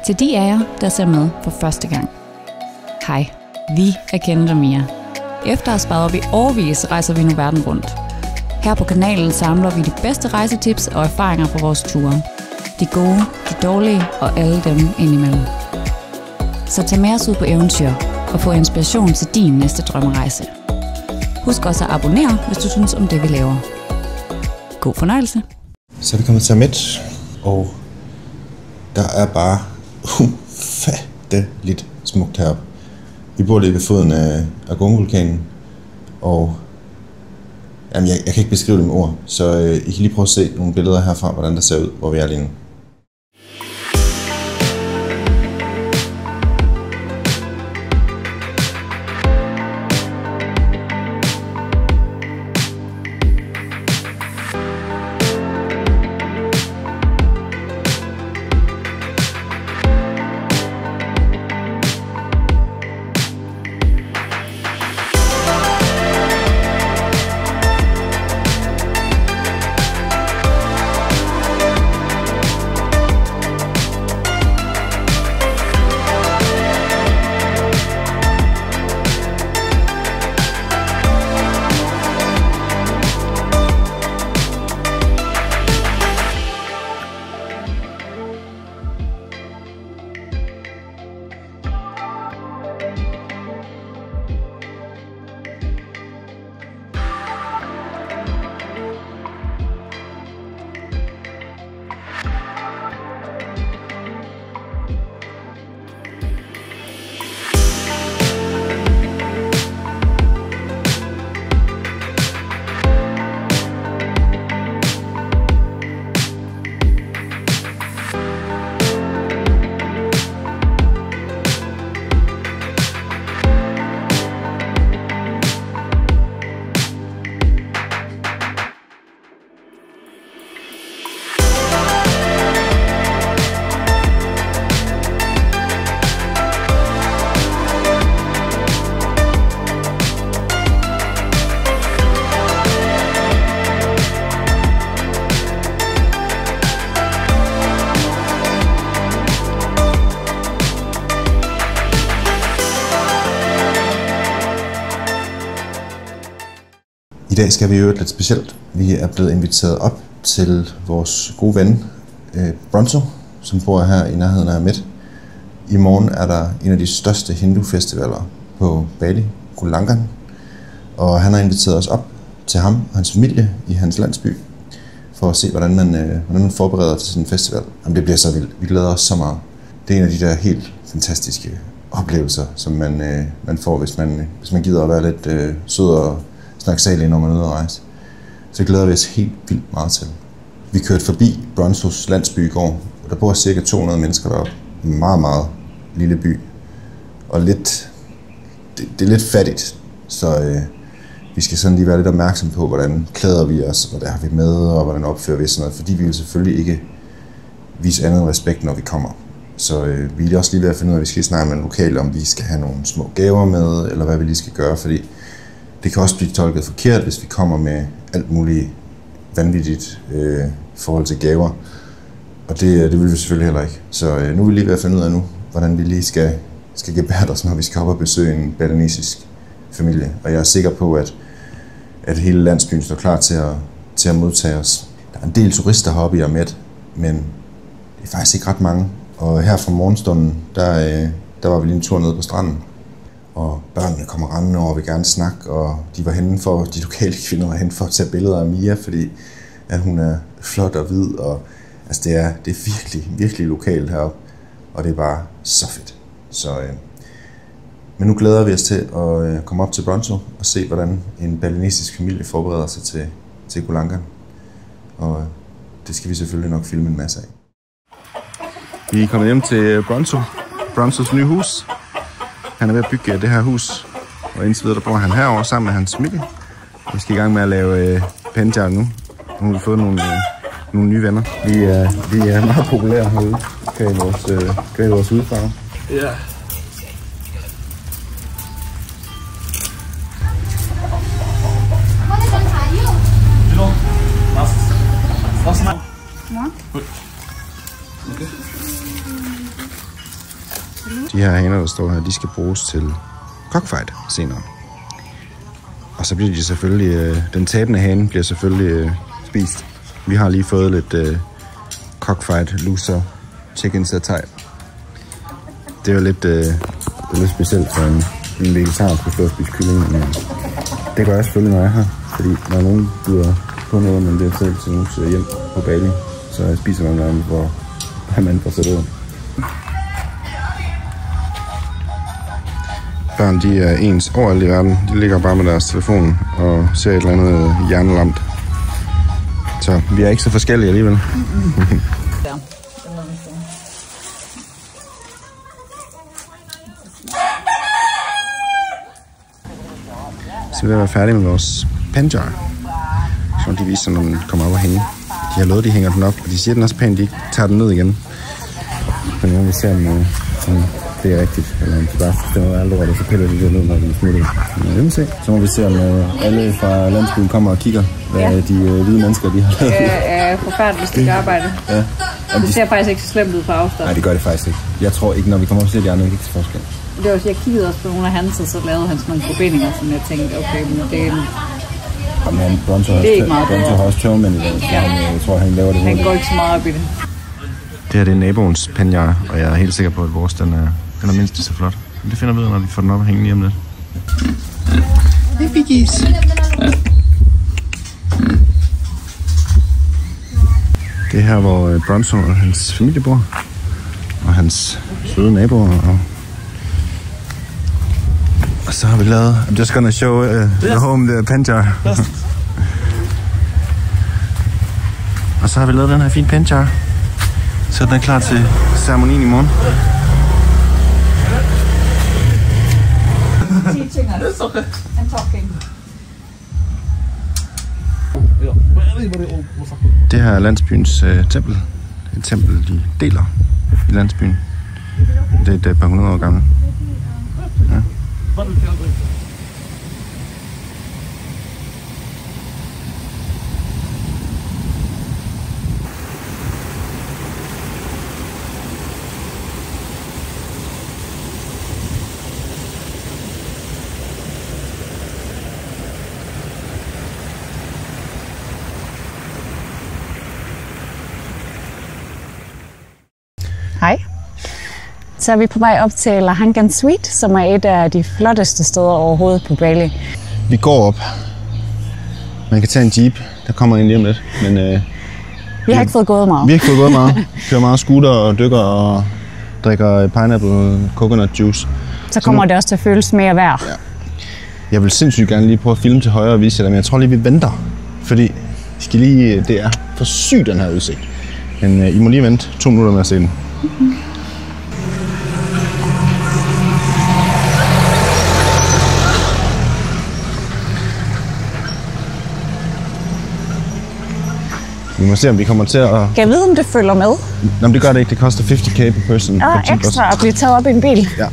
Til de af jer, der ser med for første gang. Hej, vi er Kenneth og Mia. Efter at have sparet op i årevis, rejser vi nu verden rundt. Her på kanalen samler vi de bedste rejsetips og erfaringer fra vores ture. De gode, de dårlige og alle dem indimellem. Så tag med os ud på eventyr og få inspiration til din næste drømmerejse. Husk også at abonnere, hvis du synes om det, vi laver. God fornøjelse. Så er vi kommet til Amet, og der er bare ufatteligt smukt heroppe. Vi bor lige ved foden af Agong-vulkanen, og jamen, jeg kan ikke beskrive det med ord, så I kan lige prøve at se nogle billeder herfra, hvordan det ser ud, hvor vi er lige nu. I dag skal vi gøre lidt specielt. Vi er blevet inviteret op til vores gode ven, Bronzo, som bor her i nærheden af Amet. I morgen er der en af de største hindufestivaler på Bali, Koh og han har inviteret os op til ham og hans familie i hans landsby, for at se, hvordan man forbereder til sådan en festival. Jamen, det bliver så vildt. Vi glæder os så meget. Det er en af de der helt fantastiske oplevelser, som man får, hvis man gider at være lidt sød og snaksalig, når man er ude at rejse. Så glæder vi os helt vildt meget til. Vi kørte forbi Bronzos landsby i går, og der bor cirka 200 mennesker deroppe. En meget, meget lille by. Og det er lidt fattigt, så vi skal sådan lige være lidt opmærksom på, hvordan klæder vi os, hvad der har vi med, og hvordan opfører vi sådan noget, fordi vi vil selvfølgelig ikke vise andet respekt, når vi kommer. Så vi er også lige ved at finde ud af, at vi skal snakke med en lokal, om vi skal have nogle små gaver med, eller hvad vi lige skal gøre, fordi det kan også blive tolket forkert, hvis vi kommer med alt muligt vanvittigt i forhold til gaver. Og det vil vi selvfølgelig heller ikke. Så nu er vi lige ved at finde ud af nu, hvordan vi lige skal gebærde os, når vi skal op og besøge en balinesisk familie. Og jeg er sikker på, at hele landsbyen står klar til at modtage os. Der er en del turister heroppe i Amet, men det er faktisk ikke ret mange. Og her fra morgenstunden, der var vi lige en tur nede på stranden. Og børnene kommer rendende over og vil gerne snakke, og de lokale kvinder var henne for at tage billeder af Mia, fordi at hun er flot og hvid, og altså det er virkelig, virkelig lokalt heroppe, og det er bare så fedt. Så, men nu glæder vi os til at komme op til Bronzo og se, hvordan en balinesisk familie forbereder sig til Koh Langa. Og det skal vi selvfølgelig nok filme en masse af. Vi er kommet hjem til Bronzos nye hus. Han er ved at bygge det her hus, og indtil videre der bor han herovre sammen med hans familie. Vi skal i gang med at lave panjar nu. Nu har vi fået nogle nye venner. Vi er meget populære herude. Kan I vores udfarve? Ja. De her haner, der står her, de skal bruges til cockfight senere. Og så bliver de selvfølgelig, den tabende hane bliver selvfølgelig spist. Vi har lige fået lidt cockfight loser chicken satay. Det er jo lidt specielt for en vegetar at skulle stå og spise kylling. Men det gør jeg selvfølgelig, når jeg er her. Fordi når nogen byder på noget, man bliver selv til nogens hjem på Bali, så spiser man noget, hvor man får sættet. Børn, de er ens overalt i verden. De ligger bare med deres telefon og ser et eller andet hjernelamt. Så vi er ikke så forskellige alligevel. Så vi er færdige med vores panjar. Så de viser, når den kommer op og hænge. De har lovet, de hænger den op, og de siger den også pænt, de ikke tager den ned igen. Men når vi ser om det er rigtigt, eller om de bare stemmer alt over det, så piller de det ned, når de smutter. Men vi se. Så må vi se, om alle fra landsbyen kommer og kigger, hvad de hvide mennesker, de har lavet. Det er forfærdeligt stykke arbejde. Ja. Det ser faktisk ikke så slemt ud fra afstand. Nej, det gør det faktisk ikke. Jeg tror ikke, når vi kommer op og ser de andre, ikke til forskel. Det var også, jeg kiggede også på nogle af hans, og så lavede han sådan nogle forbindinger, som jeg tænkte, okay, men det er... Jamen, Bronzo har også tørmænd i dag, så ja. Jeg tror, han laver det. Han går ikke så meget op i det. Det her det er naboens panjar, og jeg er helt sikker på, at vores den er mindst så flot. Men det finder vi ud af, når vi får den op og hænge lige om lidt. Hej, Biggies. Det er her, hvor Bronzo og hans familie bor, og hans søde naboer. Og så har vi lavet... I'm just gonna show the home, the panjar. Og så har vi lavet den her fine panjar. Så den er klar til ceremonien i morgen. Teaching us and talking. Det her er landsbyens tempel. Et tempel, de deler i landsbyen. Det er et par 100 år gammelt. Ja. Hej. Så er vi på vej op til Lahangan Suite, som er et af de flotteste steder overhovedet på Bali. Vi går op. Man kan tage en jeep, der kommer ind lige om lidt. Men, vi har ikke fået gået meget. Vi har ikke fået gået meget. Kører meget scooter og dykker og drikker pineapple coconut juice. Så kommer det også til at føles mere værd. Ja. Jeg vil sindssygt gerne lige prøve at filme til højre og vise jer det, men jeg tror lige, vi venter. Fordi det er for sygt, den her udsigt. Men I må lige vente 2 minutter med at se den. Vi må se, om vi kommer til at... Kan jeg vide, om det følger med? Nå, det gør det ikke. Det koster 50.000 per person. Ekstra at blive taget op i en bil. Ja.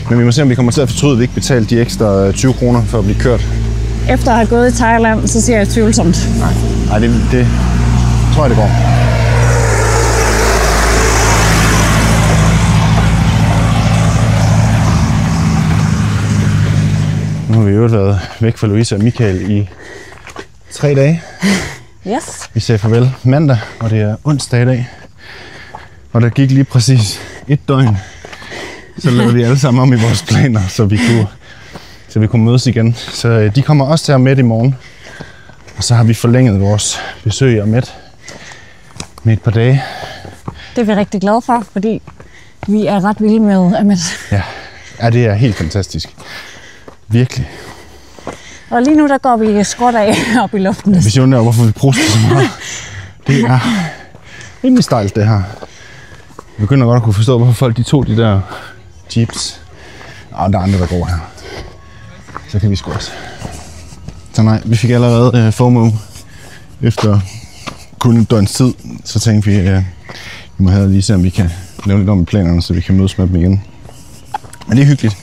Men vi må se, om vi kommer til at fortryde, at vi ikke betalte de ekstra 20 kroner for at blive kørt. Efter at have gået i Thailand, så siger jeg tvivlsomt. Nej, det tror jeg, det går. Nu har vi jo været væk fra Louise og Michael i 3 dage. Yes. Vi sagde farvel mandag, og det er onsdag i dag. Og der gik lige præcis 1 døgn. Så lavede vi alle sammen om i vores planer, så vi kunne mødes igen. Så de kommer også til at med i morgen. Og så har vi forlænget vores besøg af med et par dage. Det er vi rigtig glade for, fordi vi er ret vilde med Ahmed. Ja, det er helt fantastisk. Virkelig. Og lige nu der går vi skråt af op i luften. Hvis jeg undrer, hvorfor vi pruster så meget. Det er rimelig stejlt, det her. Jeg begynder godt at kunne forstå, hvorfor folk de tog de der jeeps. Og der er andre, der går her. Så kan vi sgu også. Så nej, vi fik allerede FOMO efter kun et døgns tid. Så tænkte vi, vi må have lige se, om vi kan lave lidt om i planerne, så vi kan mødes med dem igen. Men det er hyggeligt.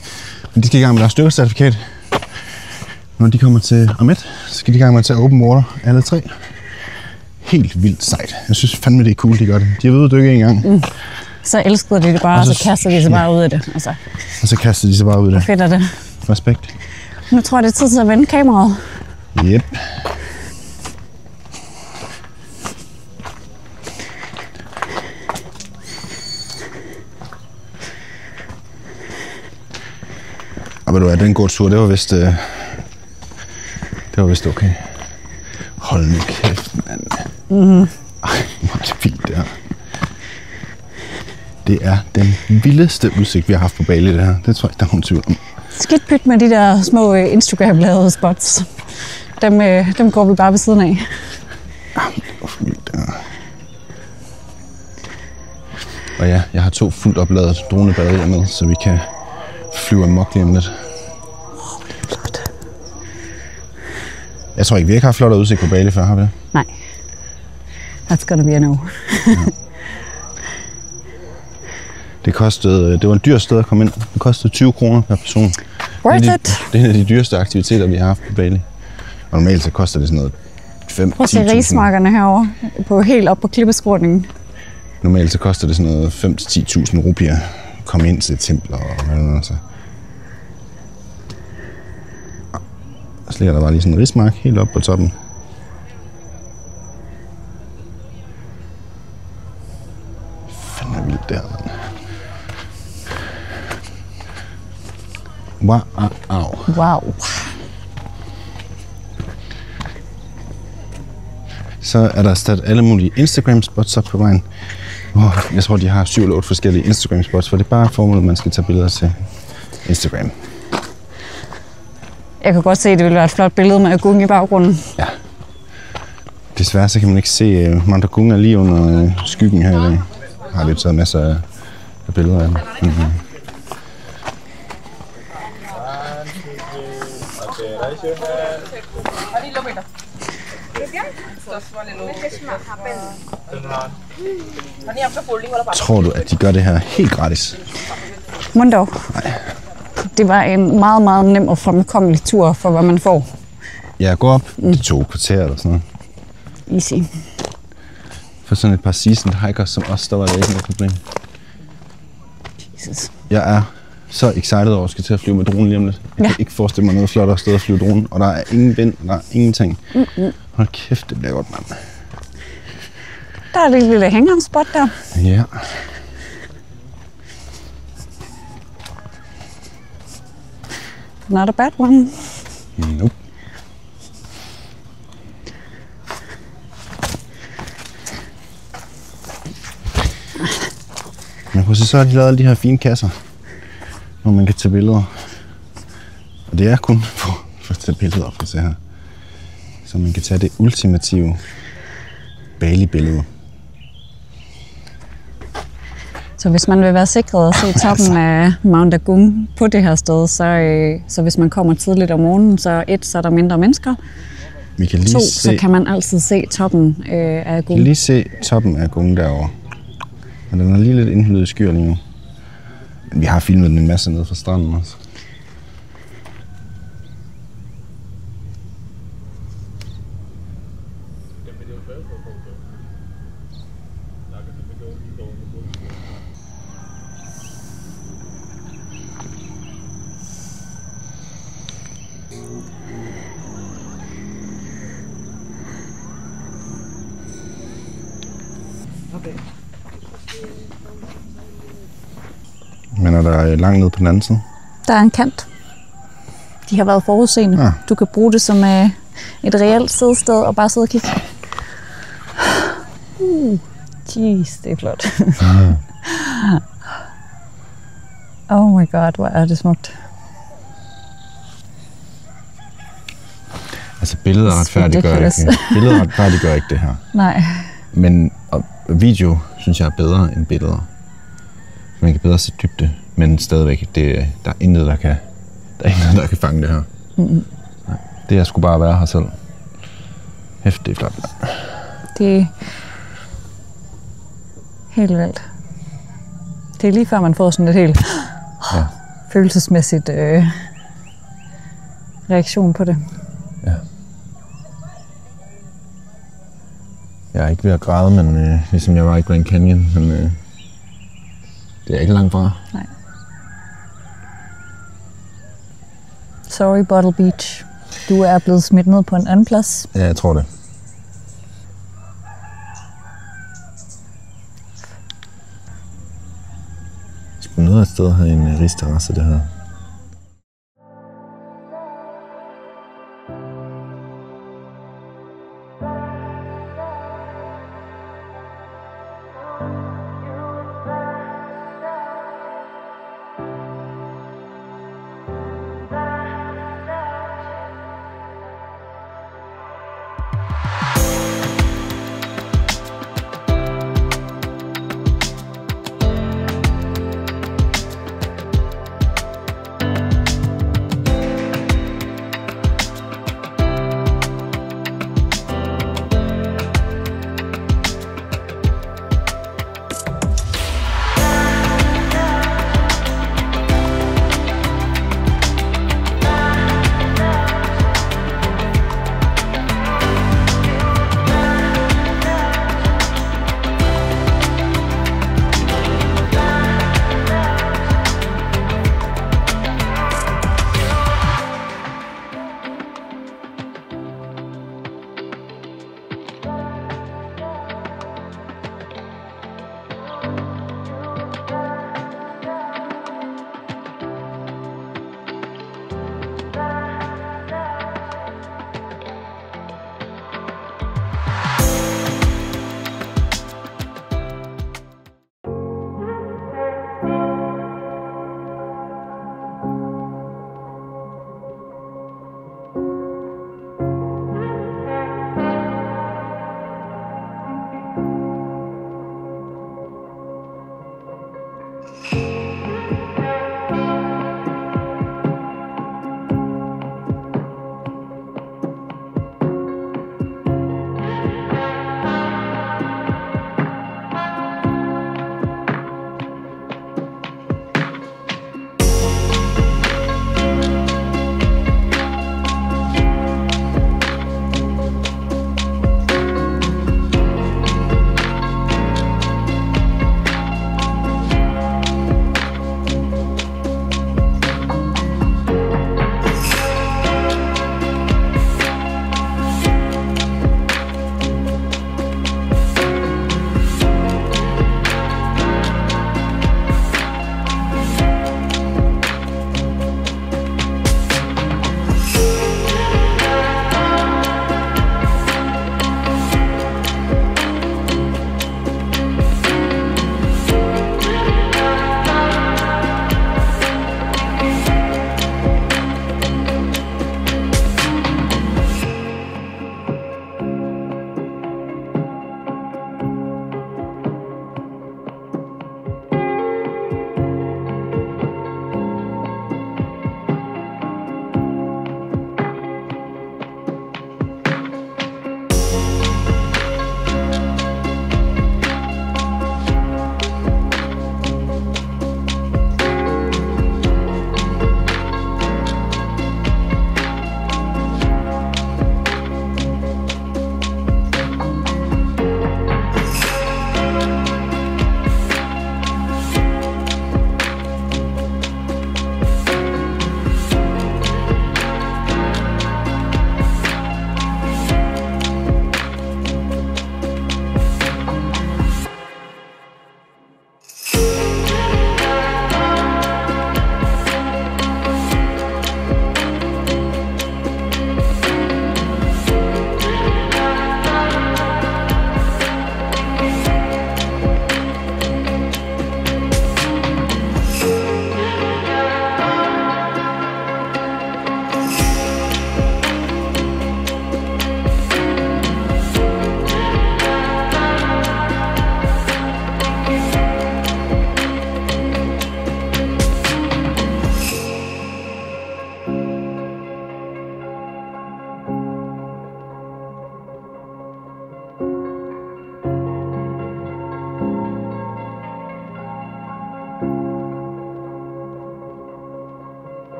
Men de skal i gang med deres stykkercertifikat. Når de kommer til Ahmed, så skal de i gang med at tage open water, alle 3. Helt vildt sejt. Jeg synes fandme, det er cool, de gør det. De har været ude at dykke en gang. Så elskede de det bare, og så kastede de sig bare ud af det. Og så kastede de sig bare ud af det. Fedt er det. Respekt. Nu tror jeg, det er tid til at vende kameraet. Yep. Og ved du hvad, den gode tur, det var vist okay. Hold nu kæft, mand. Ej, hvor er det vildt, det her. Det er den vildeste udsigt, vi har haft på Bali, det her. Det tror jeg ikke, der er nogen tvivl om. Skidt pyt med de der små Instagram-lavede spots. Dem går vi bare ved siden af. Hvor vildt, det her. Og ja, jeg har 2 fuldt opladet dronebatterier med, så vi kan flyve amok lige om lidt. Jeg tror ikke, vi ikke har flottere udsigt på Bali før, har vi det? Nej. That's gonna be a no. Det var en dyr sted at komme ind. Det kostede 20 kroner per person. Worth it. Det er en af de dyreste aktiviteter, vi har haft på Bali. Og normalt så koster det sådan noget 5-10.000. Prøv at se rismarkerne herovre, helt op på klippeskråningen. Normalt så koster det sådan noget 5-10.000 rupier at komme ind til templer og hvad noget så. Så ligger der bare lige sådan en rismark helt op på toppen. Fanden er vildt der, mand. Wow. Så er der stadig alle mulige Instagram-spots op på vejen. Jeg tror, de har 7 eller 8 forskellige Instagram-spots, for det er bare formålet, at man skal tage billeder til Instagram. Jeg kan godt se, at det ville være et flot billede med Agung i baggrunden. Ja. Desværre så kan man ikke se Mandagung lige under skyggen her i dag. Jeg har lidt taget masser af billeder af den. Mm-hmm. Tror du, at de gør det her helt gratis? Mundo. Nej. Det var en meget, meget nem og fremkommelig tur for, hvad man får. Ja, gå op. Det 2 kvarter eller sådan noget. Easy. For sådan et par seasoned hikers som os, der var det ikke noget problem. Jesus. Jeg er så excited over at skal til at flyve med dronen lige om lidt. Jeg kan ikke forestille mig noget flottere sted at flyve dronen, og der er ingen vind, der er ingenting. Hold kæft, det bliver godt, mand. Der er et lille hang-on-spot der. Ja. Not a bad one. Nope. Men prøv så har de lavet alle de her fine kasser, hvor man kan tage billeder. Og det er kun for at tage billeder op, se her. Så man kan tage det ultimative Bali-billede. Så hvis man vil være sikret at se toppen af Mount Agung på det her sted, så hvis man kommer tidligt om morgenen, så er der mindre mennesker. Vi kan lige 2, se, så kan man altid se toppen af Agung. Vi kan lige se toppen af Agung derovre. Og den er lige lidt indhyldet i skyer lige nu. Men vi har filmet den en masse nede fra stranden også. Men er der langt ned på den anden side? Der er en kant. De har været forudseende. Ja. Du kan bruge det som et reelt sidested og bare sidde og kigge. Jeez, det er flot. Oh my god, hvor er det smukt. Altså billeder retfærdiggør ikke det her. Nej. Men video synes jeg er bedre end billeder. Man kan bedre se dybde, men stadigvæk, der er intet, der kan fange det her. Mm-hmm. Det er sgu bare at være her selv. Hæft, det er flot. Det er helt vildt. Det er lige før man får sådan et helt følelsesmæssigt reaktion på det. Ja. Jeg er ikke ved at græde, men ligesom jeg var i Grand Canyon, men Det er ikke langt fra. Nej. Sorry, Bottle Beach. Du er blevet smidt ned på en anden plads. Ja, jeg tror det. Noget af et sted har en risterrasse, det her.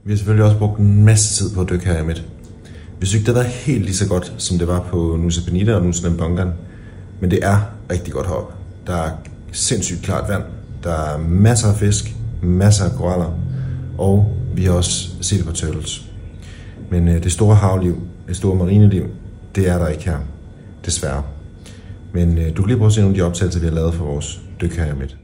Vi har selvfølgelig også brugt en masse tid på at dykke her i midt. Vi synes ikke, det har været helt lige så godt, som det var på Nusa Penida og Nusa Dambongan. Men det er rigtig godt heroppe. Der er sindssygt klart vand, der er masser af fisk, masser af koraller, og vi har også set på turtles. Men det store havliv, det store marineliv, det er der ikke her, desværre. Men du kan lige prøve at se nogle af de optagelser, vi har lavet for vores dyk her i midt.